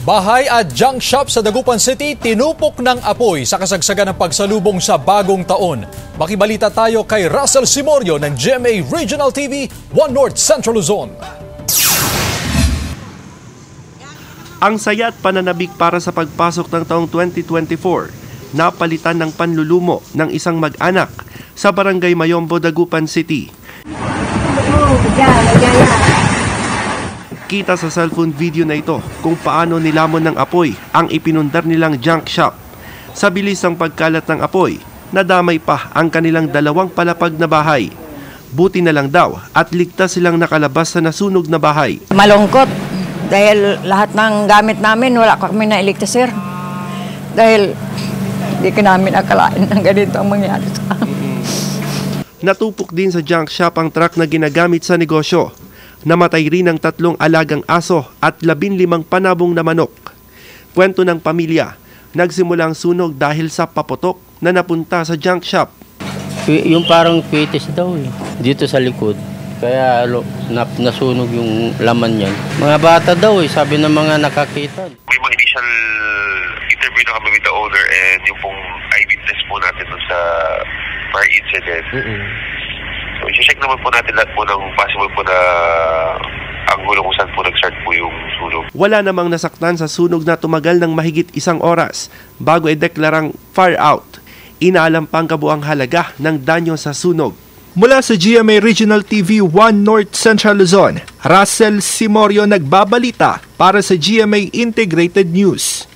Bahay at junk shop sa Dagupan City tinupok ng apoy sa kasagsagan ng pagsalubong sa bagong taon. Makibalita tayo kay Russell Simorio ng GMA Regional TV, 1 North Central Luzon. Ang saya at pananabik para sa pagpasok ng taong 2024, napalitan ng panlulumo ng isang mag-anak sa Barangay Mayombo, Dagupan City. Kita sa cellphone video na ito kung paano nilamon ng apoy ang ipinundar nilang junk shop. Sa bilis ng pagkalat ng apoy, nadamay pa ang kanilang 2 palapag na bahay. Buti na lang daw at ligtas silang nakalabas sa nasunog na bahay. Malungkot dahil lahat ng gamit namin wala kami na iligtas, sir. Dahil hindi ka namin akalain ng ganito ang mangyari sa amin. Natupok din sa junk shop ang truck na ginagamit sa negosyo. Namatay rin ang 3 alagang aso at 15 panabong na manok. Kwento ng pamilya, nagsimula ang sunog dahil sa paputok na napunta sa junk shop. Yung parang fetus daw dito sa likod. Kaya nasunog yung laman niyan. Mga bata daw sabi ng mga nakakita. May mga initial interview na kami with the owner and yung pong eyewitness po natin sa fire incident. So, isi-check naman po natin lahat po ng possible po na anggulo kung saan po nag-start po yung sunog. Wala namang nasaktan sa sunog na tumagal ng mahigit 1 oras bago ideklarang fire out. Inaalam pang kabuang halaga ng danyo sa sunog. Mula sa GMA Regional TV 1 North Central Luzon, Russell Simorio nagbabalita para sa GMA Integrated News.